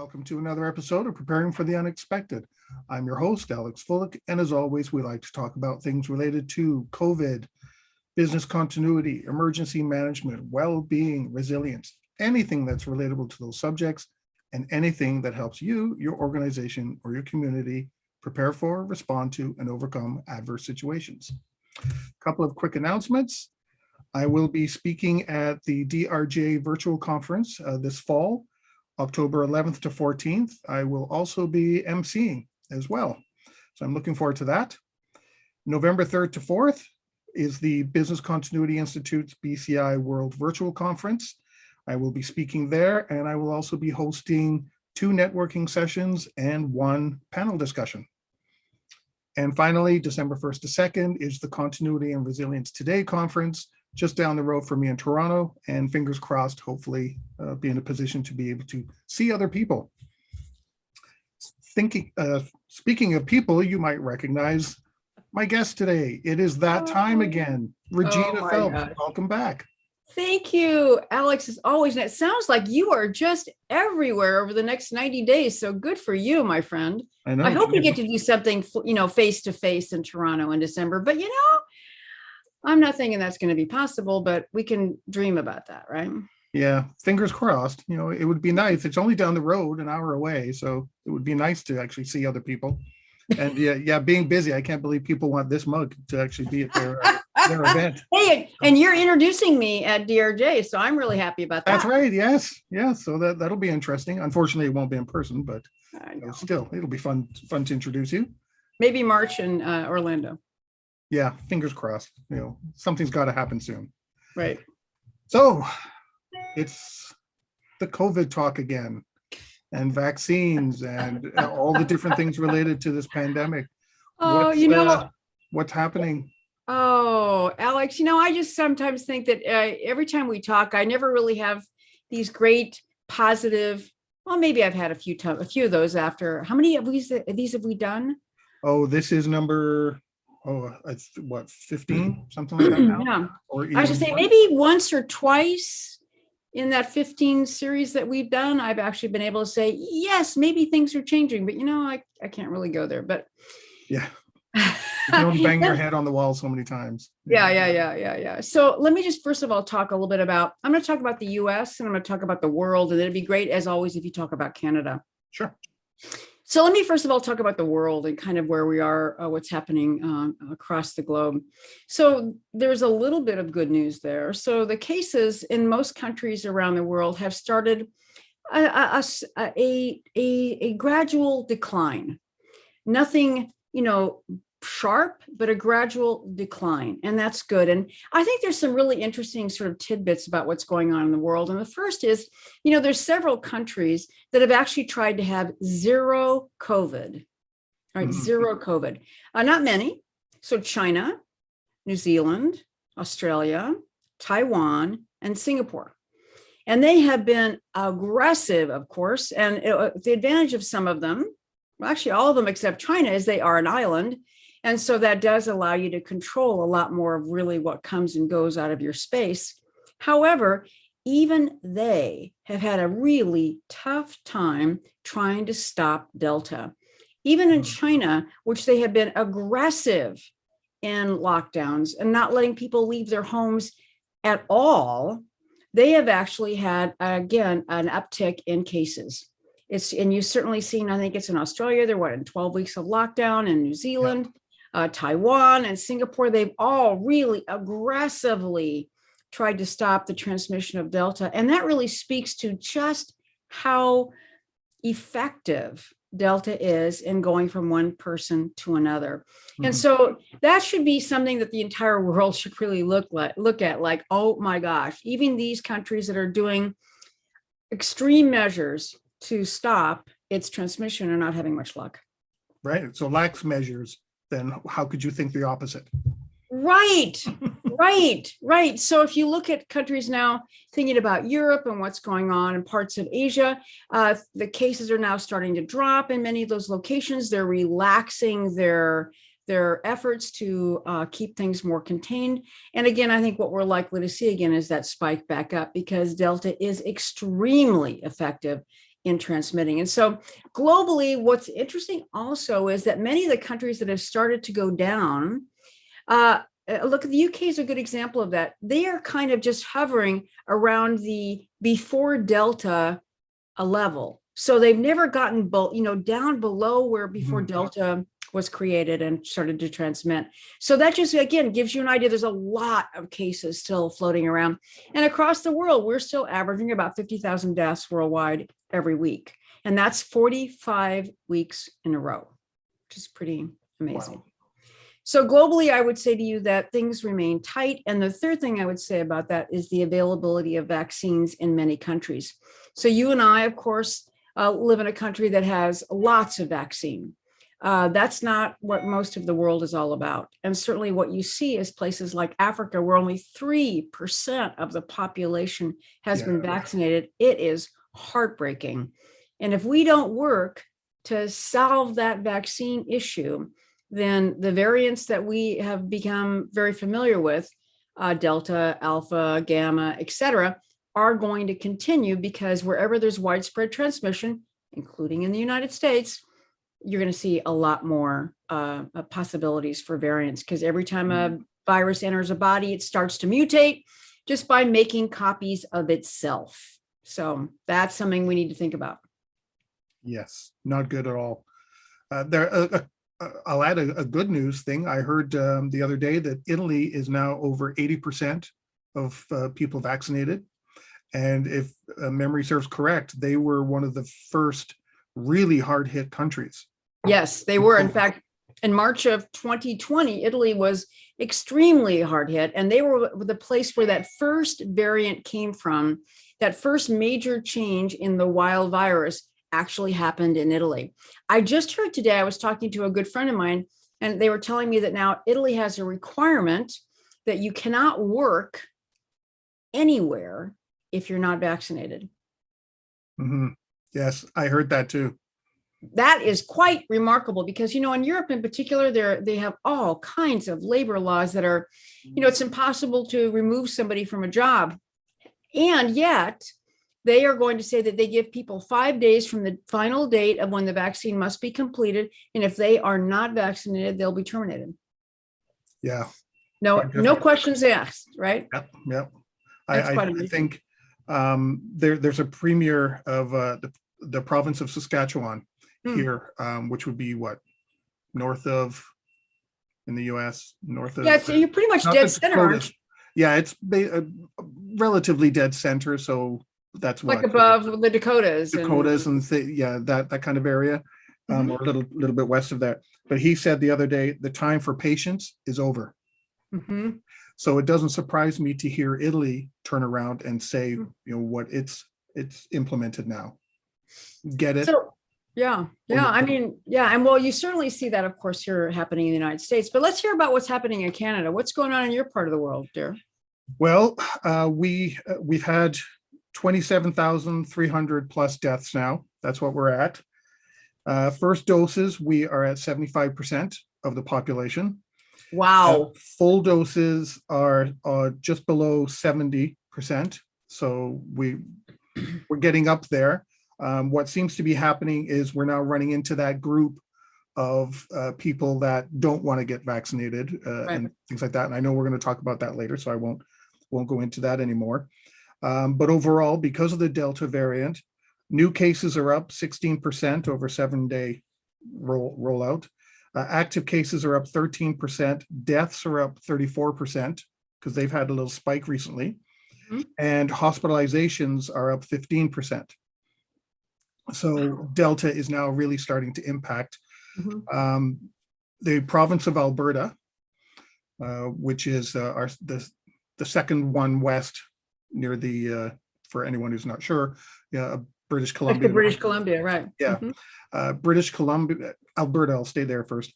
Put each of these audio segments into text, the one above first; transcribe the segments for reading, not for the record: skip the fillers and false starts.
Welcome to another episode of Preparing for the Unexpected. I'm your host, Alex Fullick, and as always, we like to talk about things related to COVID, business continuity, emergency management, well-being, resilience, anything that's relatable to those subjects, and anything that helps you, your organization, or your community prepare for, respond to, and overcome adverse situations. A couple of quick announcements. I will be speaking at the DRJ virtual conference this fall, October 11th to 14th. I will also be emceeing as well. So I'm looking forward to that. November 3rd to 4th is the Business Continuity Institute's BCI World Virtual Conference. I will be speaking there, and I will also be hosting 2 networking sessions and 1 panel discussion. And finally, December 1st to 2nd is the Continuity and Resilience Today conference, just down the road from me in Toronto, and fingers crossed, hopefully be in a position to be able to see other people. Speaking of people, you might recognize my guest today. It is that time again. Regina Phelps, welcome back. Thank you, Alex, as always. And it sounds like you are just everywhere over the next 90 days. So good for you, my friend. I know. I hope we get to do something, face to face in Toronto in December. But, I'm not thinking that's going to be possible, but we can dream about that, right? Yeah, fingers crossed. It would be nice. It's only down the road, an hour away. So it would be nice to actually see other people. And yeah, being busy, I can't believe people want this mug to actually be at their event. Hey, and you're introducing me at DRJ, so I'm really happy about that. That's right. Yes. Yeah. So that'll be interesting. Unfortunately, it won't be in person, but still, it'll be fun to introduce you. Maybe March in Orlando. Yeah, fingers crossed. Something's got to happen soon. Right. So it's the COVID talk again, and vaccines, and all the different things related to this pandemic. What's happening? Oh, Alex, I just sometimes think that every time we talk, I never really have these great positive. Well, maybe I've had a few of those after. How many of these have we done? Oh, this is number. It's 15, something like that now? Yeah. Or I should say maybe once or twice in that 15 series that we've done, I've actually been able to say, yes, maybe things are changing, but I can't really go there, but. Yeah. You can only bang your head on the wall so many times. Yeah. So let me just first of all talk a little bit about, I'm going to talk about the US and I'm going to talk about the world, and it'd be great as always if you talk about Canada. Sure. So let me first of all talk about the world and kind of where we are, what's happening across the globe. So there's a little bit of good news there. So the cases in most countries around the world have started a gradual decline. Nothing, sharp, but a gradual decline. And that's good. And I think there's some really interesting sort of tidbits about what's going on in the world. And the first is, there's several countries that have actually tried to have zero COVID, right? Mm-hmm. Zero COVID. Not many. So China, New Zealand, Australia, Taiwan, and Singapore. And they have been aggressive, of course. And the advantage of some of them, well, actually all of them except China, is they are an island. And so that does allow you to control a lot more of really what comes and goes out of your space. However, even they have had a really tough time trying to stop Delta. Even in China, which they have been aggressive in lockdowns and not letting people leave their homes at all, they have actually had, again, an uptick in cases. And you've certainly seen, I think it's in Australia, they're in 12 weeks of lockdown, in New Zealand. Yeah. Taiwan and Singapore, they've all really aggressively tried to stop the transmission of Delta. And that really speaks to just how effective Delta is in going from one person to another. Mm-hmm. And so that should be something that the entire world should really look at, like, oh my gosh, even these countries that are doing extreme measures to stop its transmission are not having much luck. Right. So lax measures. Then how could you think the opposite? Right. So if you look at countries now, thinking about Europe and what's going on in parts of Asia, the cases are now starting to drop in many of those locations. They're relaxing their efforts to keep things more contained. And again, I think what we're likely to see again is that spike back up, because Delta is extremely effective in transmitting. And so globally, what's interesting also is that many of the countries that have started to go down, look, the UK is a good example of that. They are kind of just hovering around the before Delta a level. So they've never gotten down below where before Delta was created and started to transmit. So that just, again, gives you an idea. There's a lot of cases still floating around. And across the world, we're still averaging about 50,000 deaths worldwide every week. And that's 45 weeks in a row, which is pretty amazing. Wow. So globally, I would say to you that things remain tight. And the third thing I would say about that is the availability of vaccines in many countries. So you and I, of course, live in a country that has lots of vaccine. That's not what most of the world is all about. And certainly what you see is places like Africa, where only 3% of the population has been vaccinated. It is heartbreaking. And if we don't work to solve that vaccine issue, then the variants that we have become very familiar with, Delta, Alpha, Gamma, et cetera, are going to continue, because wherever there's widespread transmission, including in the United States, you're going to see a lot more possibilities for variants, because every time a virus enters a body, it starts to mutate just by making copies of itself. So that's something we need to think about. Yes, not good at all. I'll add a good news thing. I heard the other day that Italy is now over 80% of people vaccinated. And if memory serves correct, they were one of the first really hard hit countries. Yes, they were. In fact, in March of 2020, Italy was extremely hard hit. And they were the place where that first variant came from. That first major change in the wild virus actually happened in Italy. I just heard today, I was talking to a good friend of mine, and they were telling me that now Italy has a requirement that you cannot work anywhere if you're not vaccinated. Yes, I heard that too. That is quite remarkable, because, in Europe in particular, they have all kinds of labor laws that are, it's impossible to remove somebody from a job. And yet they are going to say that they give people 5 days from the final date of when the vaccine must be completed. And if they are not vaccinated, they'll be terminated. Yeah. No questions asked, right? Yep. I think there's a premier of the province of Saskatchewan here, which would be what, north of, in the US, north of. Yeah, so you're pretty much dead center, aren't you? Yeah, it's relatively dead center. So that's like what, above the Dakotas. And that kind of area, or a little bit west of that. But he said the other day, the time for patience is over. So it doesn't surprise me to hear Italy turn around and say, what it's implemented now. Get it? So, yeah. And well, you certainly see that, of course, here happening in the United States. But let's hear about what's happening in Canada. What's going on in your part of the world, dear? Well, we've had 27,300 plus deaths now. That's what we're at. First doses, we are at 75% of the population. Wow. Full doses are just below 70%. So we're getting up there. What seems to be happening is we're now running into that group of people that don't want to get vaccinated and things like that. And I know we're going to talk about that later, so I won't go into that anymore. But overall, because of the Delta variant, new cases are up 16% over 7-day rollout. Active cases are up 13%. Deaths are up 34% because they've had a little spike recently. And hospitalizations are up 15%. So Delta is now really starting to impact. The province of Alberta, which is the second one west near the, for anyone who's not sure, British Columbia. British Columbia, right. Yeah. British Columbia, Alberta, I'll stay there first.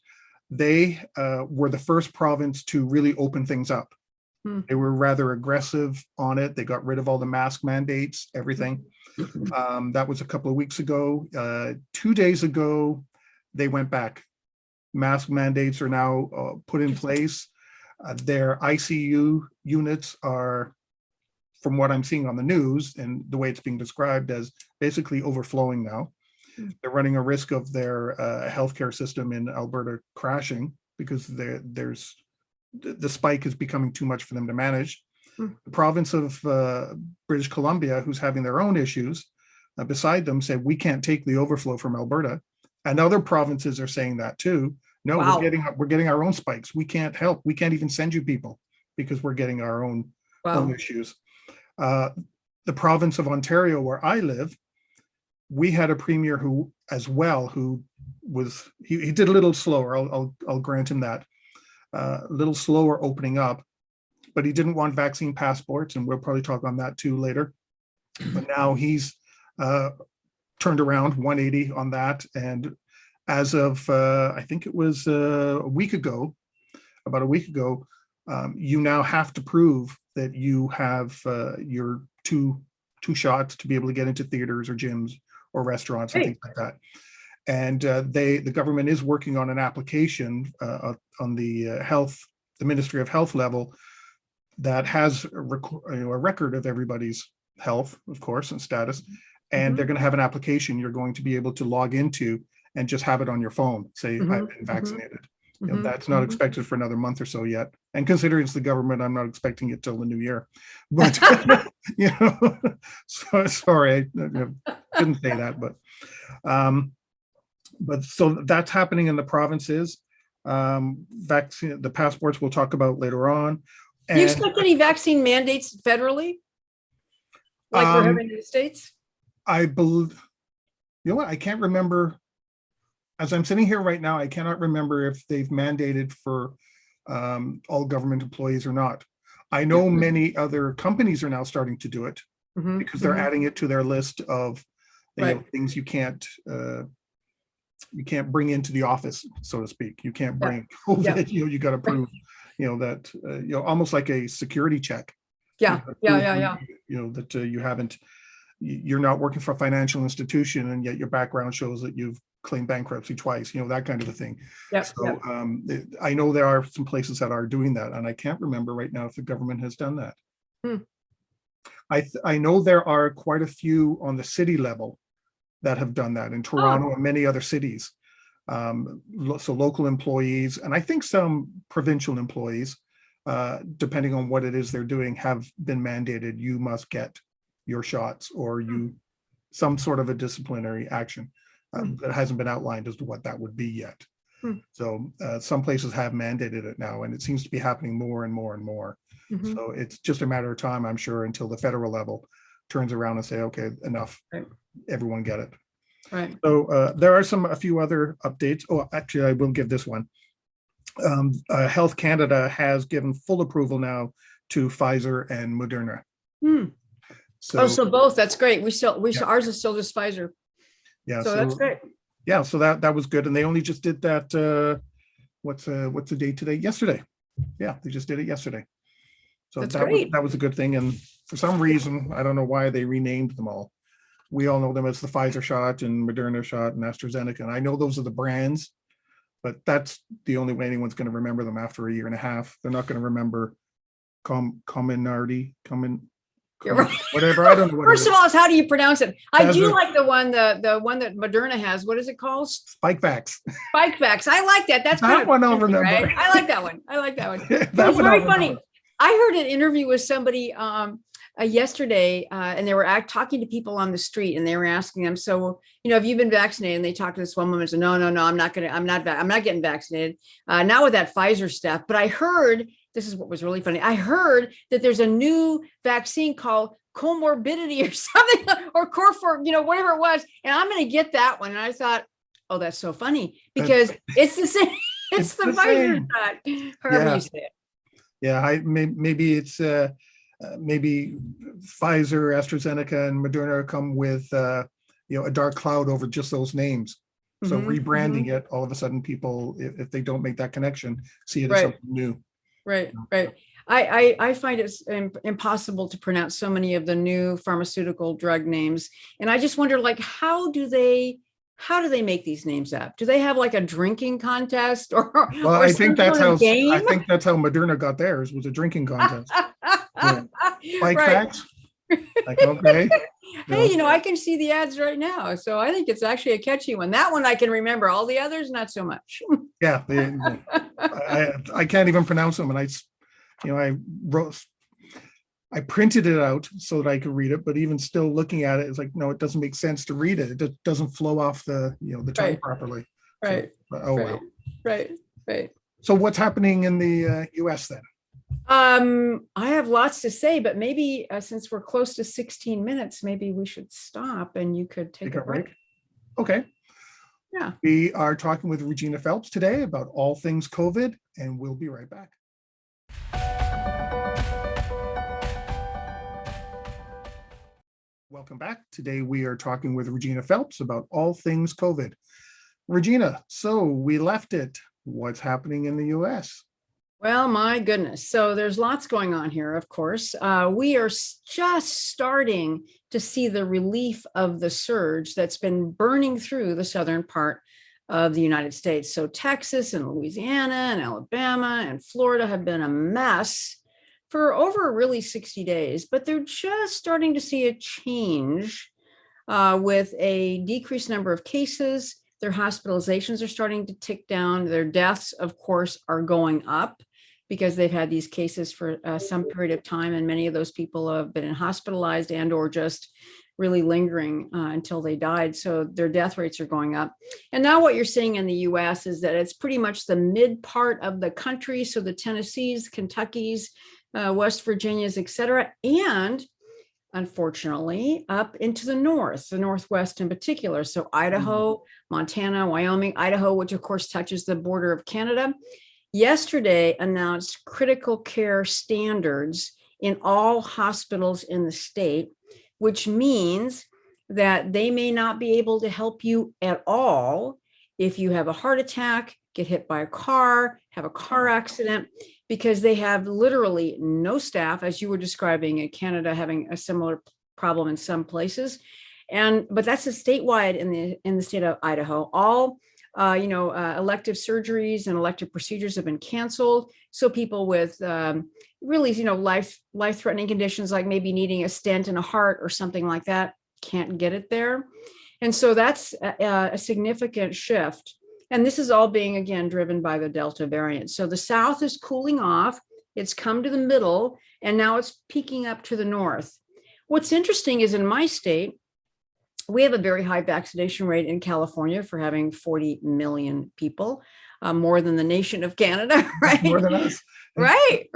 They were the first province to really open things up. They were rather aggressive on it. They got rid of all the mask mandates, everything. That was a couple of weeks ago. 2 days ago, they went back. Mask mandates are now put in place. Their ICU units are from what I'm seeing on the news and the way it's being described as basically overflowing now. They're running a risk of their healthcare system in Alberta crashing because the spike is becoming too much for them to manage. The province of British Columbia, who's having their own issues beside them, said we can't take the overflow from Alberta, and other provinces are saying that too. No, Wow. we're getting our own spikes. We can't help. We can't even send you people because we're getting our own issues. The province of Ontario, where I live, we had a premier who was he did a little slower. I'll grant him that, a little slower opening up, but he didn't want vaccine passports, and we'll probably talk on that too later. But now he's turned around 180 on that, and as of I think it was about a week ago, you now have to prove that you have your two shots to be able to get into theaters or gyms or restaurants and things like that. And the government is working on an application on the Ministry of Health level that has a record of everybody's health, of course, and status. And they're going to have an application you're going to be able to log into and just have it on your phone, say, I've been vaccinated. You know, that's not expected for another month or so yet. And considering it's the government, I'm not expecting it till the new year. But, you know, so, sorry, I didn't say that. But so that's happening in the provinces. Vaccine, the passports we'll talk about later on. Do you expect any vaccine mandates federally? Like we're having in the States? I believe, you know what, I can't remember. As I'm sitting here right now, I cannot remember if they've mandated for all government employees or not. I know many other companies are now starting to do it because they're adding it to their list of things you can't bring into the office, so to speak. You can't bring COVID. You know, you got to prove, you know, that you know, almost like a security check. Yeah. You know that you're not working for a financial institution, and yet your background shows that you've claimed bankruptcy twice, you know, that kind of a thing. I know there are some places that are doing that, and I can't remember right now if the government has done that. I know there are quite a few on the city level that have done that in Toronto and many other cities. So local employees, and I think some provincial employees, depending on what it is they're doing, have been mandated, you must get your shots, or some sort of a disciplinary action. That hasn't been outlined as to what that would be yet. So some places have mandated it now, and it seems to be happening more and more and more. So it's just a matter of time, I'm sure, until the federal level turns around and say, okay, enough, everyone get it. So there are a few other updates. Oh, actually, I will give this one. Health Canada has given full approval now to Pfizer and Moderna. So both, that's great. Ours is still just Pfizer. Yeah, so that's great. Yeah, so that was good, and they only just did that. What's the date today? Yesterday. Yeah, they just did it yesterday. So that was a good thing. And for some reason, I don't know why they renamed them all. We all know them as the Pfizer shot and Moderna shot and AstraZeneca. And I know those are the brands, but that's the only way anyone's going to remember them after a year and a half. They're not going to remember whatever. I don't know. First of all, how do you pronounce it? I do like the one that Moderna has. What is it called? Spikevax. Spikevax. I like that. That's that one I'll remember. Right? I like that one. It was very funny. I heard an interview with somebody yesterday, and they were talking to people on the street, and they were asking them, so, you know, have you been vaccinated? And they talked to this one woman and said, no, I'm not getting vaccinated. Not with that Pfizer stuff. But I heard, this is what was really funny. I heard that there's a new vaccine called comorbidity or something, or Corfor, you know, whatever it was. And I'm going to get that one. And I thought, oh, that's so funny, because it's the same. It's the Pfizer shot, however you say it. Yeah, maybe it's maybe Pfizer, AstraZeneca, and Moderna come with you know, a dark cloud over just those names. So rebranding it, all of a sudden, people, if they don't make that connection, see it as something new. Right. I find it impossible to pronounce so many of the new pharmaceutical drug names, and I just wonder, like, how do they make these names up? Do they have like a drinking contest or? Well, I think that's how Moderna got theirs, was a drinking contest. Bike Right. facts. Like, okay. Hey, I can see the ads right now. So I think it's actually a catchy one. That one I can remember. All the others, not so much. Yeah, I can't even pronounce them, and I wrote, I printed it out so that I could read it, but even still looking at it, it's like, no, it doesn't make sense to read it. It doesn't flow off the tongue Right, properly. So, right, oh right, well. right, right. So what's happening in the US then? I have lots to say, but maybe since we're close to 16 minutes, maybe we should stop and you could take a break. Okay. Yeah. We are talking with Regina Phelps today about all things COVID, and we'll be right back. Welcome back. Today we are talking with Regina Phelps about all things COVID. Regina, so we left it. What's happening in the US? Well, my goodness. So there's lots going on here, of course. We are just starting to see the relief of the surge that's been burning through the southern part of the United States. So Texas and Louisiana and Alabama and Florida have been a mess for over really 60 days, but they're just starting to see a change with a decreased number of cases. Their hospitalizations are starting to tick down. Their deaths, of course, are going up because they've had these cases for some period of time, and many of those people have been hospitalized and or just really lingering until they died. So their death rates are going up. And now what you're seeing in the US is that it's pretty much the mid part of the country. So the Tennessees, Kentuckys, West Virginias, et cetera, and unfortunately, up into the north, the Northwest in particular. So Idaho, Montana, Wyoming, Idaho, which of course touches the border of Canada, yesterday announced critical care standards in all hospitals in the state, which means that they may not be able to help you at all if you have a heart attack, get hit by a car, have a car accident, because they have literally no staff, as you were describing in Canada, having a similar problem in some places. But that's a statewide in the state of Idaho. All elective surgeries and elective procedures have been canceled. So people with really, life-threatening conditions, like maybe needing a stent in a heart or something like that, can't get it there. And so that's a significant shift. And this is all being, again, driven by the Delta variant. So the South is cooling off. It's come to the middle, and now it's peaking up to the north. What's interesting is in my state, we have a very high vaccination rate in California for having 40 million people, more than the nation of Canada, right? More than us. Right.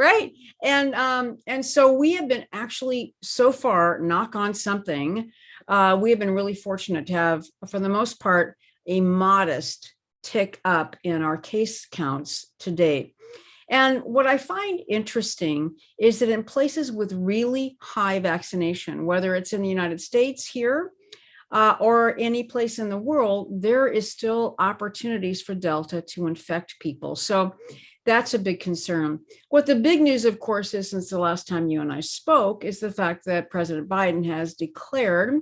And so we have been actually so far, knock on something, we have been really fortunate to have, for the most part, a modest tick up in our case counts to date. And what I find interesting is that in places with really high vaccination, whether it's in the United States here or any place in the world, there is still opportunities for Delta to infect people. So that's a big concern. What the big news, of course, is since the last time you and I spoke, is the fact that President Biden has declared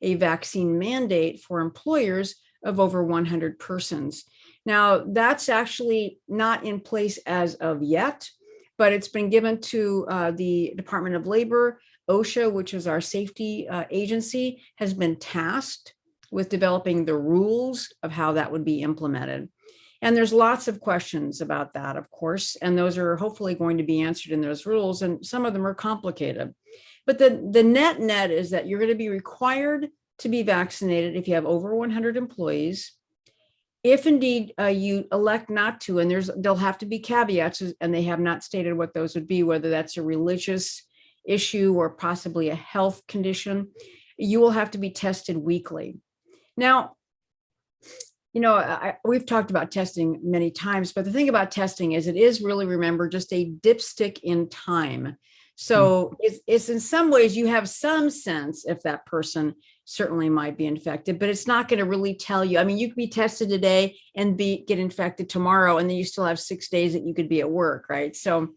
a vaccine mandate for employers of over 100 persons. Now, that's actually not in place as of yet, but it's been given to the Department of Labor. OSHA, which is our safety agency, has been tasked with developing the rules of how that would be implemented. And there's lots of questions about that, of course, and those are hopefully going to be answered in those rules, and some of them are complicated. But the net is that you're going to be required to be vaccinated if you have over 100 employees. If indeed you elect not to, and there'll have to be caveats, and they have not stated what those would be, whether that's a religious issue or possibly a health condition, you will have to be tested weekly. Now, we've talked about testing many times, but the thing about testing is it is really, remember, just a dipstick in time. So it's in some ways you have some sense if that person certainly might be infected, but it's not going to really tell you. I mean, you could be tested today and get infected tomorrow, and then you still have 6 days that you could be at work, right? So,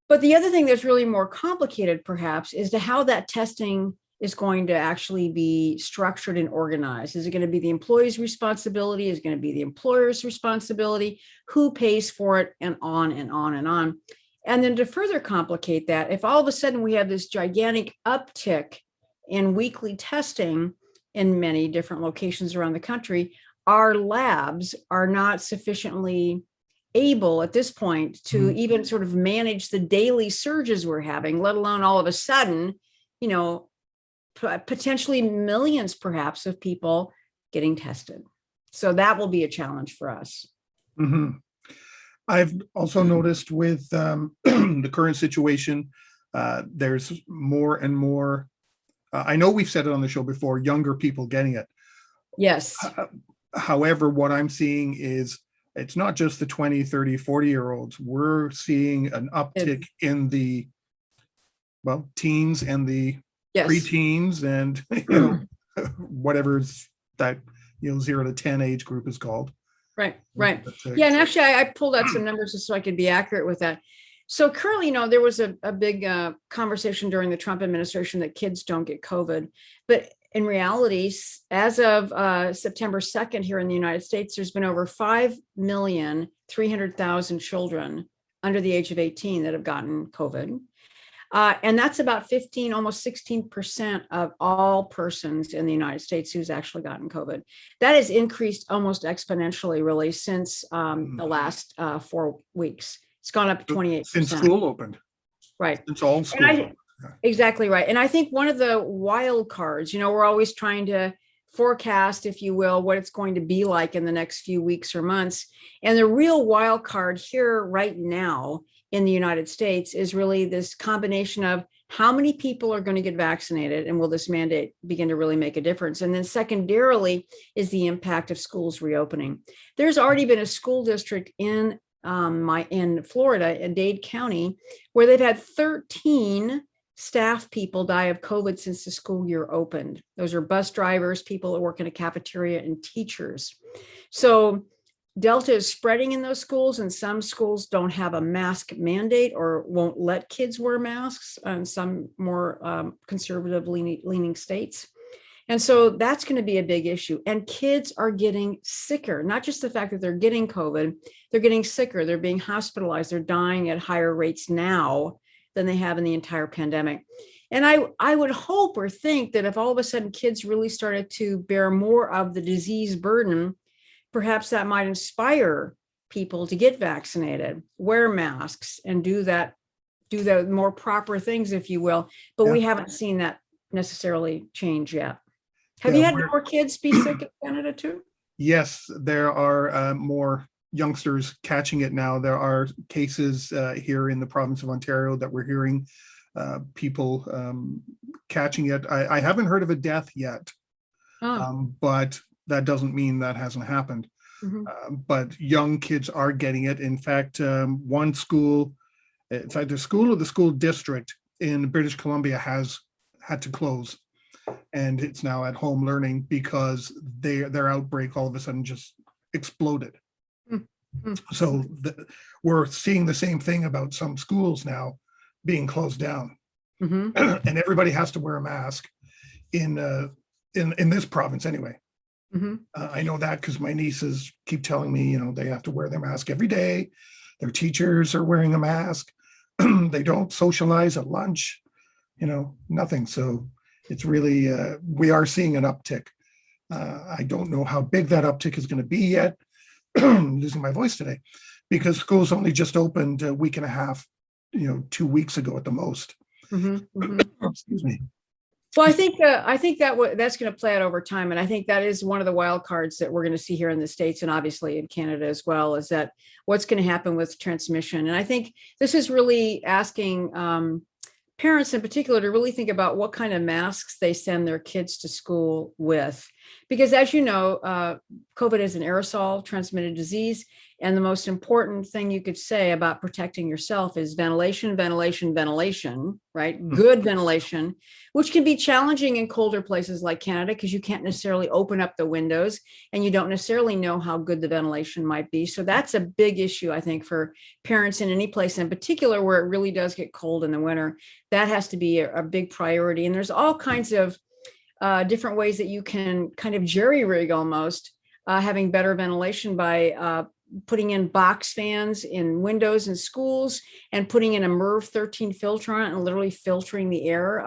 but the other thing that's really more complicated, perhaps, is to how that testing is going to actually be structured and organized. Is it going to be the employee's responsibility? Is it going to be the employer's responsibility? Who pays for it? And on and on and on. And then to further complicate that, if all of a sudden we have this gigantic uptick in weekly testing in many different locations around the country, our labs are not sufficiently able at this point to even sort of manage the daily surges we're having, let alone all of a sudden, you know, potentially millions perhaps of people getting tested. So that will be a challenge for us. Mhm. I've also noticed with the current situation, there's more and more, I know we've said it on the show before, younger people getting it. Yes. However, what I'm seeing is it's not just the 20, 30, 40-year-olds. We're seeing an uptick in the, well, teens and the Yes. preteens and, you know, whatever's that, you know, 0 to 10 age group is called. Right. Yeah. And actually, I pulled out some numbers just so I could be accurate with that. So currently, you know, there was a big conversation during the Trump administration that kids don't get COVID. But in reality, as of September 2nd here in the United States, there's been over 5,300,000 children under the age of 18 that have gotten COVID. And that's about 15, almost 16% of all persons in the United States who's actually gotten COVID. That has increased almost exponentially, really, since the last 4 weeks. It's gone up 28%. Since school opened. Right. It's all school. Exactly right. And I think one of the wild cards, you know, we're always trying to forecast, if you will, what it's going to be like in the next few weeks or months. And the real wild card here right now in the United States is really this combination of how many people are going to get vaccinated and will this mandate begin to really make a difference? And then secondarily is the impact of schools reopening. There's already been a school district in Florida, in Dade County, where they've had 13 staff people die of COVID since the school year opened. Those are bus drivers, people that work in a cafeteria, and teachers. So Delta is spreading in those schools, and some schools don't have a mask mandate or won't let kids wear masks, and some more conservatively leaning states. And so that's going to be a big issue. And kids are getting sicker, not just the fact that they're getting COVID, they're getting sicker, they're being hospitalized, they're dying at higher rates now than they have in the entire pandemic. And I would hope or think that if all of a sudden kids really started to bear more of the disease burden, perhaps that might inspire people to get vaccinated, wear masks, and do the more proper things, if you will. But we haven't seen that necessarily change yet. Have you had more kids be sick in Canada too? Yes, there are more youngsters catching it now. There are cases here in the province of Ontario that we're hearing people catching it. I haven't heard of a death yet, but that doesn't mean that hasn't happened. But young kids are getting it. In fact, one school, it's either school or the school district in British Columbia has had to close. And it's now at home learning because their outbreak all of a sudden just exploded. So we're seeing the same thing about some schools now being closed down. And everybody has to wear a mask in this province anyway. I know that because my nieces keep telling me, you know, they have to wear their mask every day. Their teachers are wearing a mask. They don't socialize at lunch, you know, nothing. So it's really, we are seeing an uptick. I don't know how big that uptick is going to be yet. I'm losing my voice today because schools only just opened a week and a half, 2 weeks ago at the most. Excuse me. Well, I think that's going to play out over time. And I think that is one of the wild cards that we're going to see here in the States and obviously in Canada as well, is that what's going to happen with transmission. And I think this is really asking parents in particular to really think about what kind of masks they send their kids to school with. Because as you know, COVID is an aerosol transmitted disease. And the most important thing you could say about protecting yourself is ventilation, ventilation, ventilation, right? Good ventilation, which can be challenging in colder places like Canada because you can't necessarily open up the windows and you don't necessarily know how good the ventilation might be. So that's a big issue, I think, for parents in any place, in particular where it really does get cold in the winter. That has to be a big priority. And there's all kinds of different ways that you can kind of jerry rig almost having better ventilation by putting in box fans in windows in schools and putting in a MERV 13 filter on it and literally filtering the air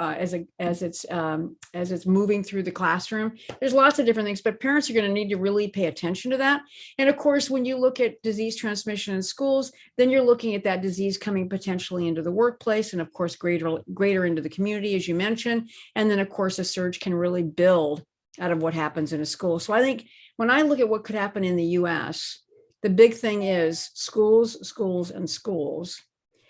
as it's moving through the classroom. There's lots of different things, but parents are going to need to really pay attention to that. And of course, when you look at disease transmission in schools, then you're looking at that disease coming potentially into the workplace and of course greater into the community, as you mentioned. And then of course, a surge can really build out of what happens in a school. So I think when I look at what could happen in the US, the big thing is schools, schools, and schools.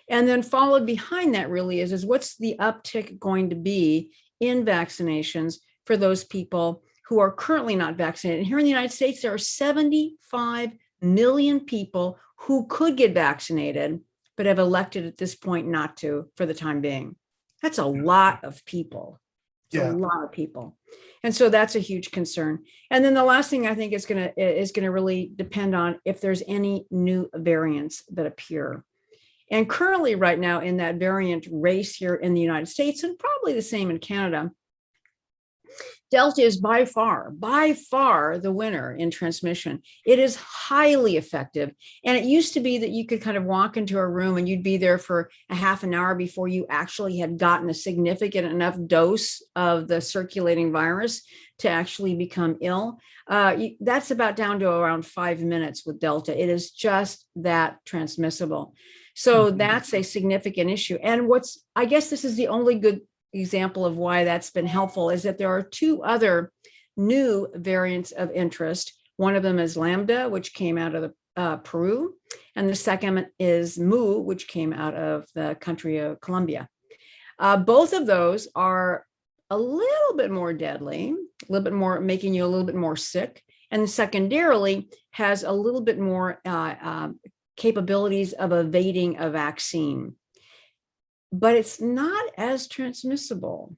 And then followed behind that really is what's the uptick going to be in vaccinations for those people who are currently not vaccinated. And here in the United States, there are 75 million people who could get vaccinated, but have elected at this point not to for the time being. That's a lot of people. It's a lot of people. And so that's a huge concern. And then the last thing I think is going to really depend on if there's any new variants that appear. And currently right now in that variant race here in the United States, and probably the same in Canada, Delta is by far the winner in transmission. It is highly effective. And it used to be that you could kind of walk into a room and you'd be there for a half an hour before you actually had gotten a significant enough dose of the circulating virus to actually become ill. That's about down to around 5 minutes with Delta. It is just that transmissible. So that's a significant issue. And I guess this is the only good example of why that's been helpful is that there are two other new variants of interest. One of them is Lambda, which came out of Peru, and the second is Mu, which came out of the country of Colombia. Both of those are a little bit more deadly, a little bit more making you a little bit more sick, and secondarily has a little bit more capabilities of evading a vaccine. But it's not as transmissible.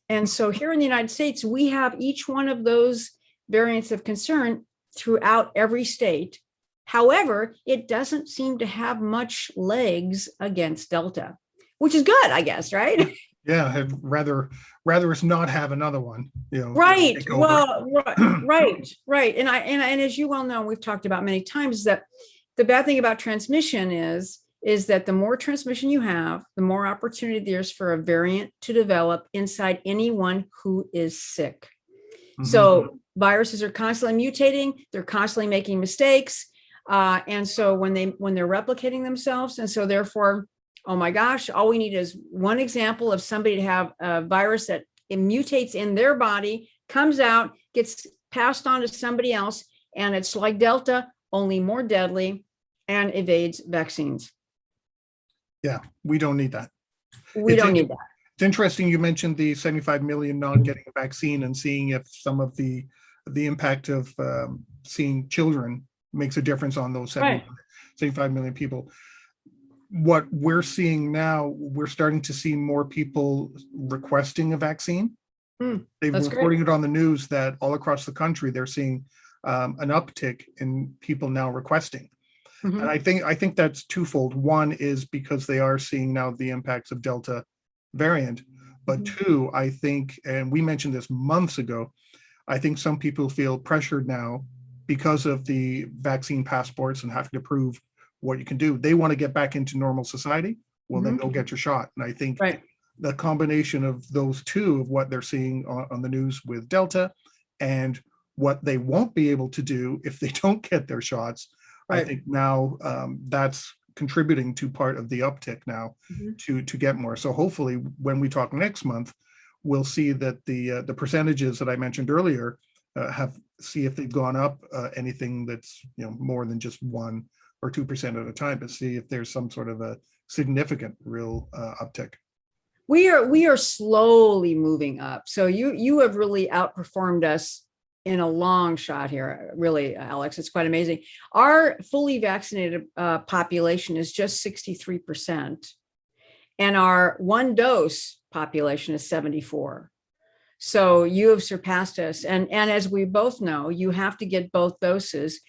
And so here in the United States, we have each one of those variants of concern throughout every state. However, it doesn't seem to have much legs against Delta, which is good, I guess, right? Yeah, I'd rather us not have another one, Right. Well, right. And as you well know, we've talked about many times that the bad thing about transmission is that the more transmission you have, the more opportunity there's for a variant to develop inside anyone who is sick. So viruses are constantly mutating, they're constantly making mistakes. And so when they're replicating themselves, and so therefore, oh my gosh, all we need is one example of somebody to have a virus that it mutates in their body, comes out, gets passed on to somebody else, and it's like Delta, only more deadly and evades vaccines. Yeah, we don't need that. We don't need that. It's interesting you mentioned the 75 million not getting a vaccine and seeing if some of the impact of seeing children makes a difference on those 75 million people. What we're seeing now, we're starting to see more people requesting a vaccine. They've been reporting it on the news that all across the country, they're seeing an uptick in people now requesting. And I think that's twofold. One is because they are seeing now the impacts of Delta variant, but two, I think, and we mentioned this months ago, I think some people feel pressured now because of the vaccine passports and having to prove what you can do. They want to get back into normal society. Well, then go get your shot. And I think the combination of those two, of what they're seeing on the news with Delta and what they won't be able to do if they don't get their shots, I think now that's contributing to part of the uptick now to get more. So hopefully when we talk next month, we'll see that the percentages that I mentioned earlier see if they've gone up anything that's more than just 1 or 2% at a time, but see if there's some sort of a significant real uptick. We are slowly moving up. So you have really outperformed us in a long shot here, really, Alex. It's quite amazing. Our fully vaccinated population is just 63%, and our one dose population is 74%. So you have surpassed us. And as we both know, you have to get both doses.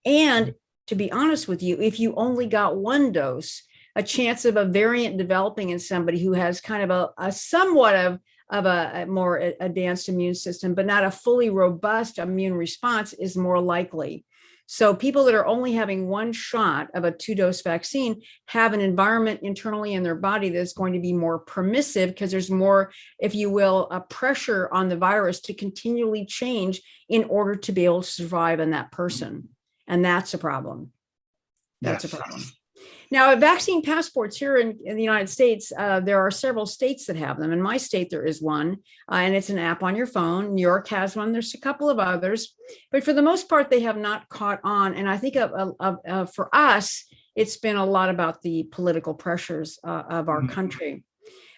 And to be honest with you, if you only got one dose, a chance of a variant developing in somebody who has kind of a somewhat of a more advanced immune system, but not a fully robust immune response is more likely. So people that are only having one shot of a 2-dose vaccine have an environment internally in their body that's going to be more permissive because there's more, if you will, a pressure on the virus to continually change in order to be able to survive in that person. And that's a problem. That's a Yes. problem. Now, vaccine passports here in the United States, there are several states that have them. In my state, there is one, and it's an app on your phone. New York has one. There's a couple of others, but for the most part, they have not caught on. And I think for us, it's been a lot about the political pressures of our country.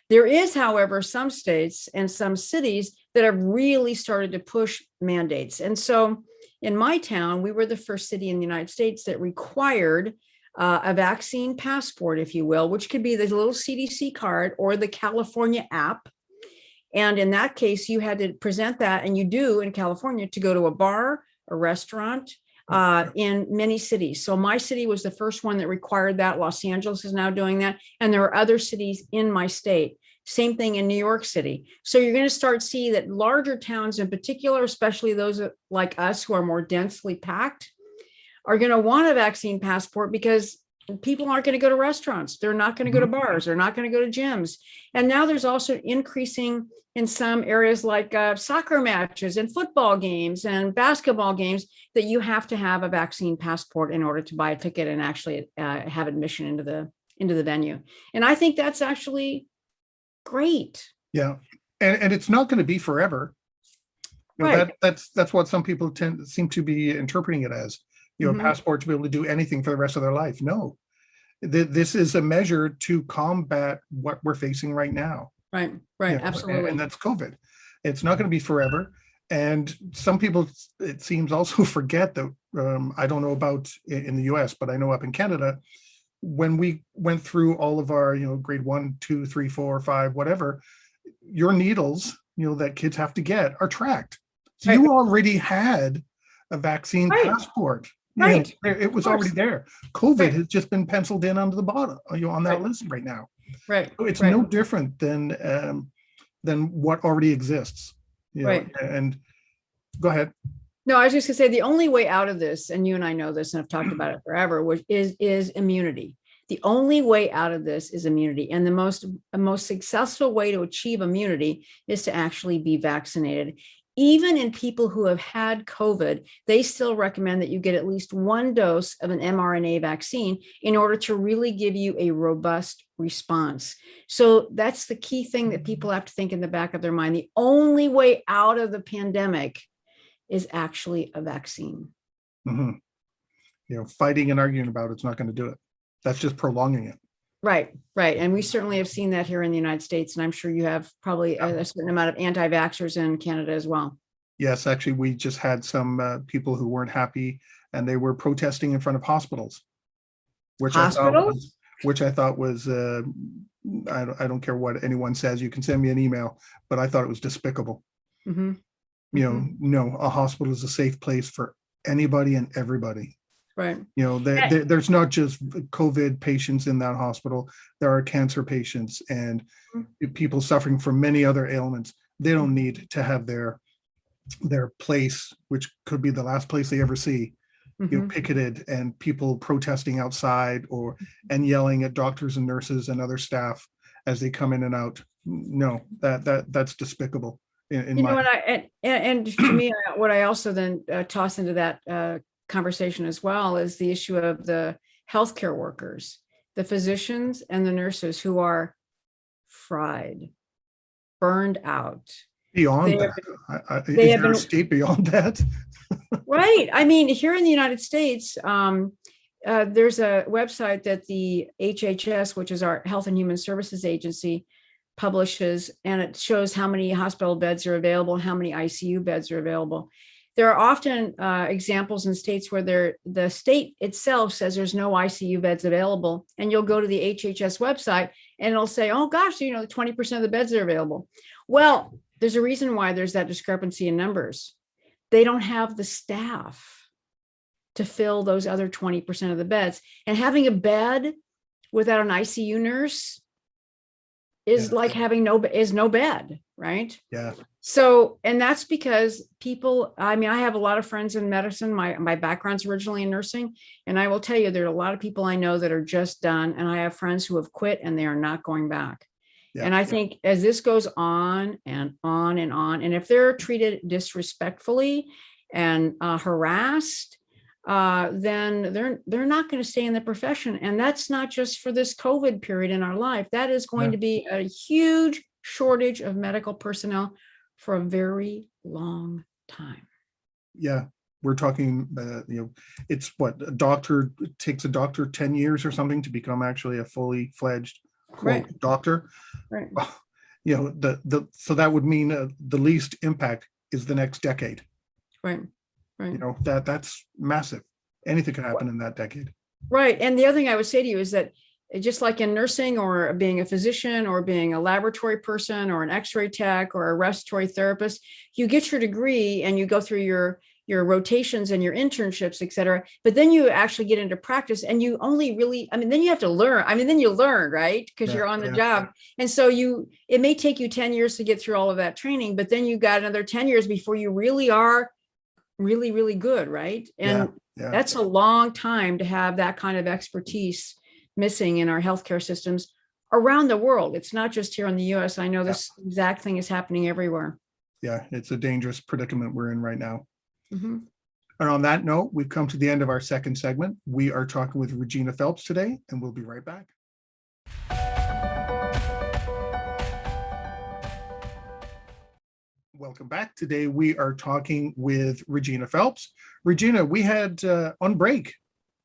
There is, however, some states and some cities that have really started to push mandates. And so in my town, we were the first city in the United States that required a vaccine passport, if you will, which could be the little CDC card or the California app. And in that case, you had to present that, and you do in California, to go to a bar, a restaurant, in many cities. So my city was the first one that required that. Los Angeles is now doing that. And there are other cities in my state. Same thing in New York City. So you're going to start seeing that larger towns in particular, especially those like us who are more densely packed, are going to want a vaccine passport because people aren't going to go to restaurants. They're not going to go to bars. They're not going to go to gyms. And now there's also increasing in some areas like soccer matches and football games and basketball games that you have to have a vaccine passport in order to buy a ticket and actually have admission into the venue. And I think that's actually great. Yeah. And it's not going to be forever. You know, Right. that's what some people seem to be interpreting it as. You know, a passport to be able to do anything for the rest of their life. No, this is a measure to combat what we're facing right now. Right. You know, Absolutely. and that's COVID. It's not going to be forever. And some people, it seems, also forget that, I don't know about in the US, but I know up in Canada, when we went through all of our, grade 1, 2, 3, 4, 5, whatever, your needles, that kids have to get are tracked. So Right. you already had a vaccine passport. Right. It was already there. COVID has just been penciled in onto the bottom, on that list right now. Right. So it's no different than what already exists. Right. And go ahead. No, I was just gonna say the only way out of this, and you and I know this and have talked about it forever, which is immunity. The only way out of this is immunity. And the most successful way to achieve immunity is to actually be vaccinated. Even in people who have had COVID, they still recommend that you get at least one dose of an mRNA vaccine in order to really give you a robust response. So that's the key thing that people have to think in the back of their mind. The only way out of the pandemic is actually a vaccine. Fighting and arguing about it's not going to do it. That's just prolonging it. Right. And we certainly have seen that here in the United States. And I'm sure you have probably a certain amount of anti-vaxxers in Canada as well. Yes, actually, we just had some people who weren't happy, and they were protesting in front of hospitals. Which I thought was, I don't care what anyone says, you can send me an email, but I thought it was despicable. No, a hospital is a safe place for anybody and everybody. Right. There's not just COVID patients in that hospital. There are cancer patients and people suffering from many other ailments. They don't need to have their place, which could be the last place they ever see, picketed, and people protesting outside and yelling at doctors and nurses and other staff as they come in and out. No, that's despicable. And to me, what I also then toss into that conversation as well is the issue of the healthcare workers, the physicians and the nurses who are fried, burned out. Beyond that, is there a state beyond that? Right. I mean, here in the United States, there's a website that the HHS, which is our Health and Human Services Agency, publishes, and it shows how many hospital beds are available, how many ICU beds are available. There are often examples in states where the state itself says there's no ICU beds available, and you'll go to the HHS website and it'll say, oh gosh, 20% of the beds are available. Well, there's a reason why there's that discrepancy in numbers. They don't have the staff to fill those other 20% of the beds. And having a bed without an ICU nurse is Yeah. like having no bed, right? Yeah. So, and that's because people, I mean, I have a lot of friends in medicine. My background's originally in nursing. And I will tell you, there are a lot of people I know that are just done. And I have friends who have quit and they are not going back. Yeah. And I think as this goes on and on and on, and if they're treated disrespectfully and harassed, then they're not going to stay in the profession. And that's not just for this COVID period in our life. That is going Yeah. to be a huge shortage of medical personnel for a very long time. Yeah. We're talking, it's what it takes a doctor 10 years or something to become actually a fully fledged quote Right. doctor. Right. So that would mean the least impact is the next decade. Right. Right. That's massive. Anything could happen in that decade. Right. And the other thing I would say to you is that just like in nursing or being a physician or being a laboratory person or an x-ray tech or a respiratory therapist, you get your degree and you go through your rotations and your internships, et cetera. But then you actually get into practice and you only really, then you have to learn. Then you learn, right? Because you're on the job. And so it may take you 10 years to get through all of that training, but then you got another 10 years before you really are really, really good, right? And that's a long time to have that kind of expertise missing in our healthcare systems around the world. It's not just here in the US. I know this exact thing is happening everywhere. Yeah, it's a dangerous predicament we're in right now. Mm-hmm. And on that note, we've come to the end of our second segment. We are talking with Regina Phelps today, and we'll be right back. Welcome back. Today we are talking with Regina Phelps. Regina, we had on break,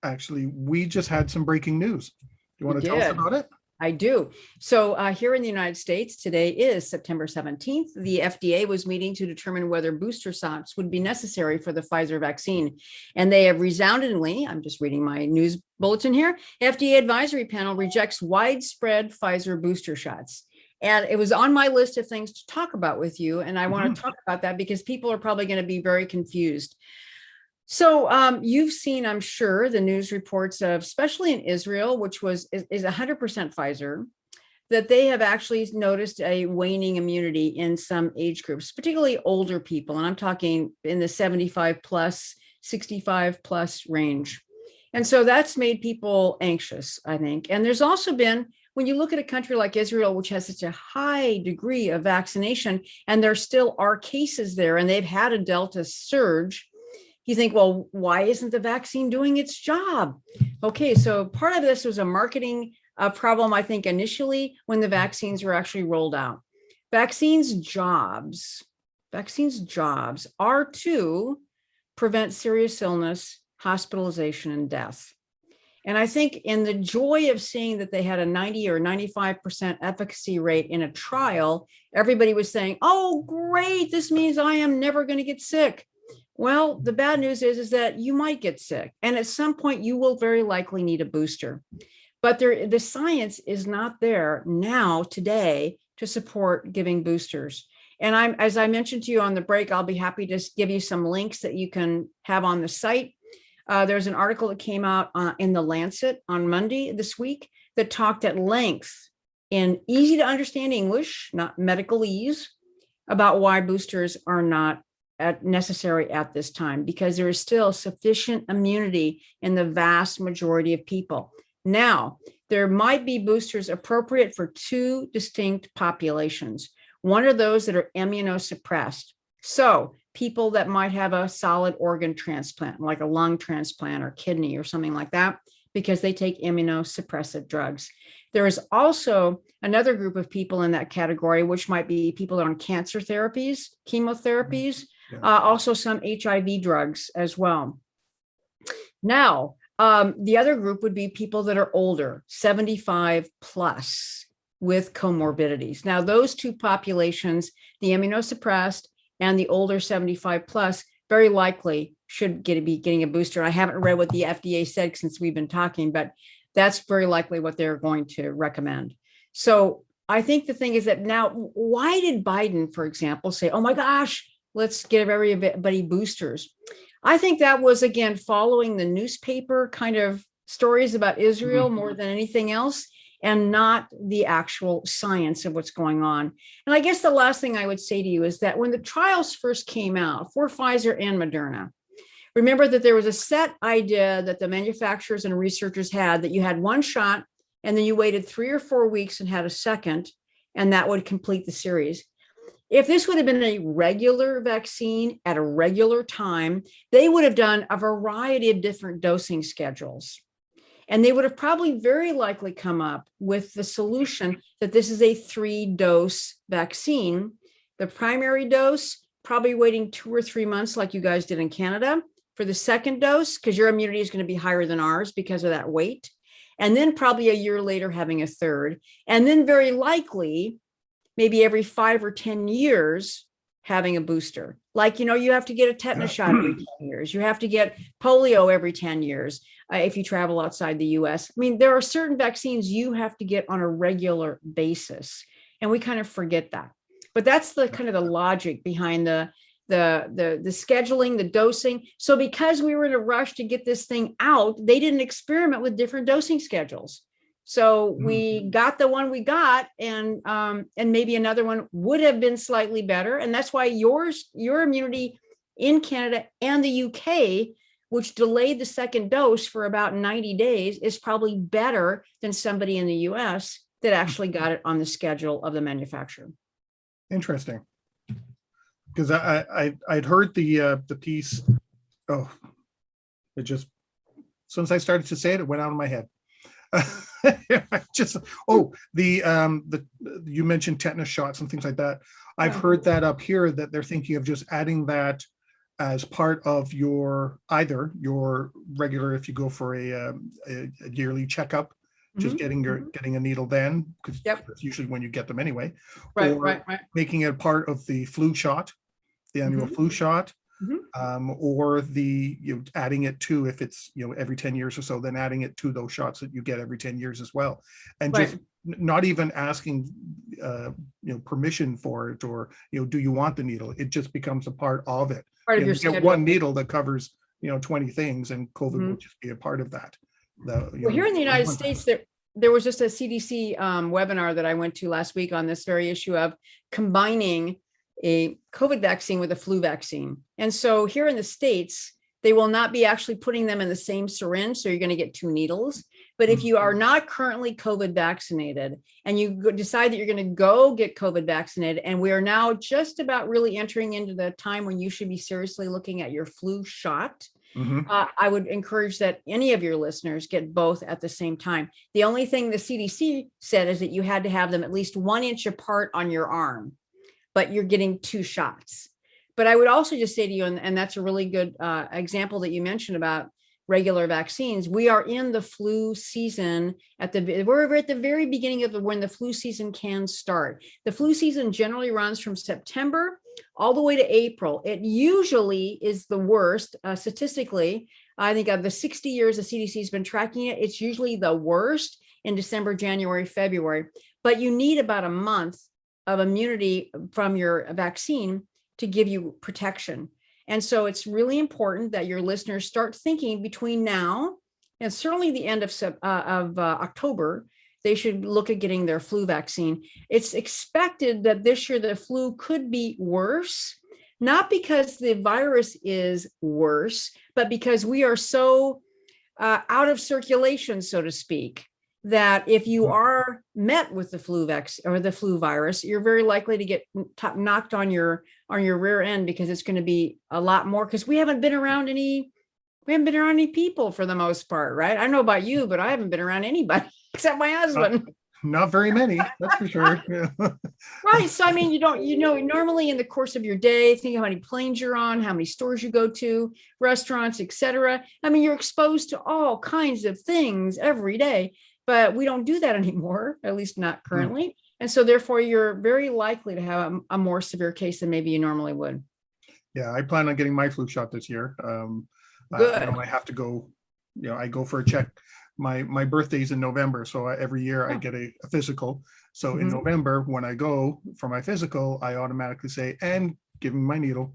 actually, we just had some breaking news. You want to tell us about it? I do. So here in the United States, today is September 17th. The FDA was meeting to determine whether booster shots would be necessary for the Pfizer vaccine. And they have resoundingly, I'm just reading my news bulletin here, FDA advisory panel rejects widespread Pfizer booster shots. And it was on my list of things to talk about with you. And I want to talk about that because people are probably going to be very confused. So you've seen, I'm sure, the news reports of, especially in Israel, which is 100% Pfizer, that they have actually noticed a waning immunity in some age groups, particularly older people. And I'm talking in the 75 plus, 65 plus range. And so that's made people anxious, I think. And there's also been, when you look at a country like Israel, which has such a high degree of vaccination, and there still are cases there, and they've had a Delta surge, you think, well, why isn't the vaccine doing its job? Okay, so part of this was a marketing problem, I think, initially when the vaccines were actually rolled out. Vaccines' jobs are to prevent serious illness, hospitalization, and death. And I think in the joy of seeing that they had a 90 or 95% efficacy rate in a trial, everybody was saying, oh, great, this means I am never going to get sick. Well, the bad news is that you might get sick. And at some point, you will very likely need a booster. But the science is not there now, today, to support giving boosters. And as I mentioned to you on the break, I'll be happy to give you some links that you can have on the site. There's an article that came out in the Lancet on Monday this week that talked at length in easy to understand English, not medicalese, about why boosters are not necessary at this time, because there is still sufficient immunity in the vast majority of people. Now, there might be boosters appropriate for two distinct populations. One are those that are immunosuppressed. So people that might have a solid organ transplant, like a lung transplant or kidney or something like that, because they take immunosuppressive drugs. There is also another group of people in that category, which might be people on cancer therapies, chemotherapies, also some HIV drugs as well. Now, the other group would be people that are older, 75 plus, with comorbidities. Now, those two populations, the immunosuppressed and the older 75 plus, very likely should be getting a booster. I haven't read what the FDA said since we've been talking, but that's very likely what they're going to recommend. So I think the thing is that now, why did Biden, for example, say, oh my gosh, let's give everybody boosters? I think that was, again, following the newspaper kind of stories about Israel more than anything else. and not the actual science of what's going on. And I guess the last thing I would say to you is that when the trials first came out for Pfizer and Moderna, remember that there was a set idea that the manufacturers and researchers had, that you had one shot and then you waited 3 or 4 weeks and had a second, and that would complete the series. If this would have been a regular vaccine at a regular time, they would have done a variety of different dosing schedules. And they would have probably very likely come up with the solution that this is a 3-dose vaccine. The primary dose, probably waiting 2 or 3 months like you guys did in Canada for the second dose, because your immunity is going to be higher than ours because of that wait. And then probably a year later having a third. And then very likely, maybe every 5 or 10 years, having a booster. Like, you have to get a tetanus shot every 10 years. You have to get polio every 10 years if you travel outside the US. I mean, there are certain vaccines you have to get on a regular basis, and we kind of forget that. But that's the kind of the logic behind the scheduling, the dosing. So because we were in a rush to get this thing out, they didn't experiment with different dosing schedules. So we got the one we got, and maybe another one would have been slightly better. And that's why your immunity in Canada and the UK, which delayed the second dose for about 90 days, is probably better than somebody in the US that actually got it on the schedule of the manufacturer. Interesting. Because I'd heard the piece. Oh, it just, as soon as I started to say it, it went out of my head. You mentioned tetanus shots and things like that. I've heard that up here, that they're thinking of just adding that as part of either your regular, if you go for a yearly checkup, just getting a needle then, because that's usually when you get them anyway, or making it part of the flu shot, the annual flu shot. Or adding it to, if it's every 10 years or so, then adding it to those shots that you get every 10 years as well, and just not even asking permission for it, or do you want the needle? It just becomes a part of it. Part of your you schedule. get one needle that covers 20 things, and COVID will just be a part of that. Well, here in the United States, there was just a CDC webinar that I went to last week on this very issue of combining a COVID vaccine with a flu vaccine. And so here in the States, they will not be actually putting them in the same syringe. So you're going to get 2 needles. But if you are not currently COVID vaccinated and you decide that you're going to go get COVID vaccinated, and we are now just about really entering into the time when you should be seriously looking at your flu shot, I would encourage that any of your listeners get both at the same time. The only thing the CDC said is that you had to have them at least 1 inch apart on your arm, but you're getting 2 shots. But I would also just say to you, and that's a really good example that you mentioned about regular vaccines. We are in the flu season we're at the very beginning of when the flu season can start. The flu season generally runs from September all the way to April. It usually is the worst statistically. I think of the 60 years the CDC has been tracking it, it's usually the worst in December, January, February. But you need about a month of immunity from your vaccine to give you protection. And so it's really important that your listeners start thinking between now and certainly the end of October, they should look at getting their flu vaccine. It's expected that this year the flu could be worse, not because the virus is worse, but because we are so out of circulation, so to speak, that if you are met with the flu vaccine or the flu virus, you're very likely to get knocked on your rear end, because it's going to be a lot more, because we haven't been around any people for the most part, right? I don't know about you, but I haven't been around anybody except my husband. Not very many, that's for sure. Right. So, I mean, normally in the course of your day, think how many planes you're on, how many stores you go to, restaurants, etc. I mean, you're exposed to all kinds of things every day. But we don't do that anymore, at least not currently. And so therefore, you're very likely to have a more severe case than maybe you normally would. Yeah, I plan on getting my flu shot this year. Good. I have to go, I go for a check. My birthday's in November, so every year I get a physical. So in November, when I go for my physical, I automatically say, and give me my needle.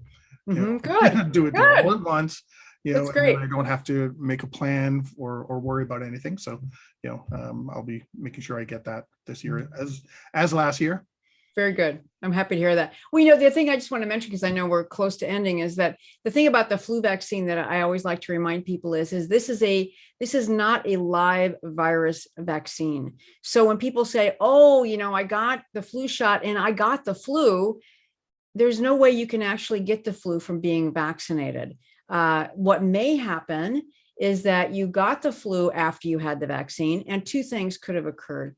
Good. Do it all at once. That's and then great. I don't have to make a plan or worry about anything. So, I'll be making sure I get that this year as last year. Very good. I'm happy to hear that. Well, the thing I just want to mention, because I know we're close to ending, is that the thing about the flu vaccine that I always like to remind people is this is not a live virus vaccine. So when people say, oh, I got the flu shot and I got the flu, there's no way you can actually get the flu from being vaccinated. What may happen is that you got the flu after you had the vaccine, and two things could have occurred.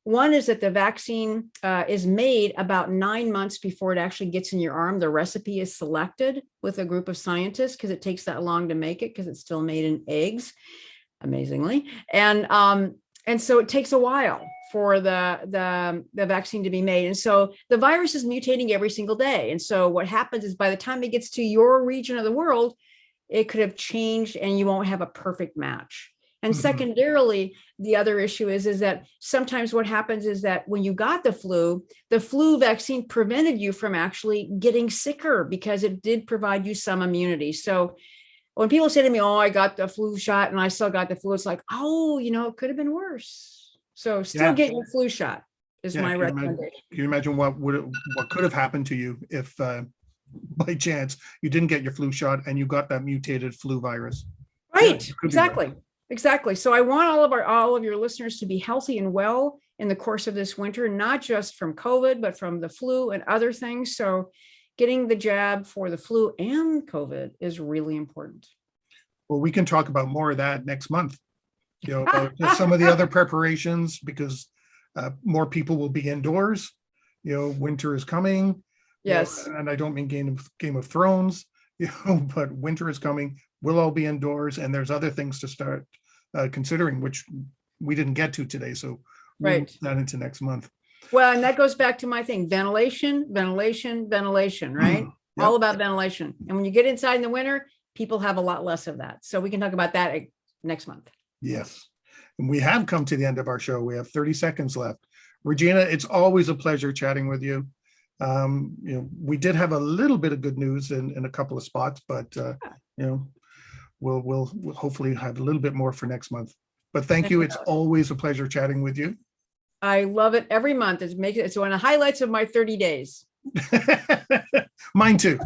One is that the vaccine is made about 9 months before it actually gets in your arm. The recipe is selected with a group of scientists because it takes that long to make it because it's still made in eggs, amazingly. And so it takes a while for the vaccine to be made. And so the virus is mutating every single day. And so what happens is by the time it gets to your region of the world, it could have changed and you won't have a perfect match. And secondarily, the other issue is that sometimes what happens is that when you got the flu vaccine prevented you from actually getting sicker because it did provide you some immunity. So when people say to me, oh, I got the flu shot and I still got the flu, it's like, oh, it could have been worse. So still get your flu shot is my recommendation. Can you imagine what could have happened to you if by chance you didn't get your flu shot and you got that mutated flu virus? Right, exactly. So I want all of your listeners to be healthy and well in the course of this winter, not just from COVID, but from the flu and other things. So getting the jab for the flu and COVID is really important. Well, we can talk about more of that next month, about some of the other preparations, because more people will be indoors. Winter is coming. Yes. And I don't mean Game of Thrones, but winter is coming. We'll all be indoors, and there's other things to start considering, which we didn't get to today. So we'll move that into next month. Well, and that goes back to my thing, ventilation, right? Yep. All about ventilation. And when you get inside in the winter, people have a lot less of that. So we can talk about that next month. Yes. And we have come to the end of our show. We have 30 seconds left. Regina, it's always a pleasure chatting with you. We did have a little bit of good news in a couple of spots, but we'll hopefully have a little bit more for next month. But thank you. It's always a pleasure chatting with you. I love it every month. It's one of the highlights of my 30 days. Mine too.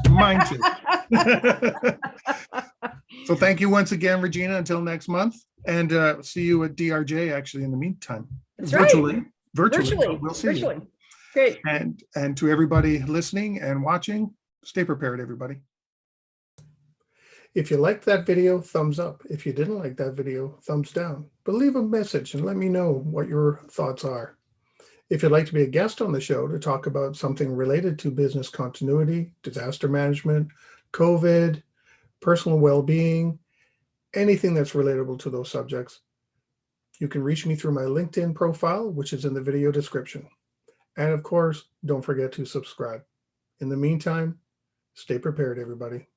So thank you once again, Regina, until next month, and see you at DRJ actually in the meantime. That's virtually. Right. Virtually. We'll see you. Great. And to everybody listening and watching, stay prepared, everybody. If you liked that video, thumbs up. If you didn't like that video, thumbs down. But leave a message and let me know what your thoughts are. If you'd like to be a guest on the show to talk about something related to business continuity, disaster management, COVID, personal well-being, anything that's relatable to those subjects, you can reach me through my LinkedIn profile, which is in the video description. And of course, don't forget to subscribe. In the meantime, stay prepared, everybody.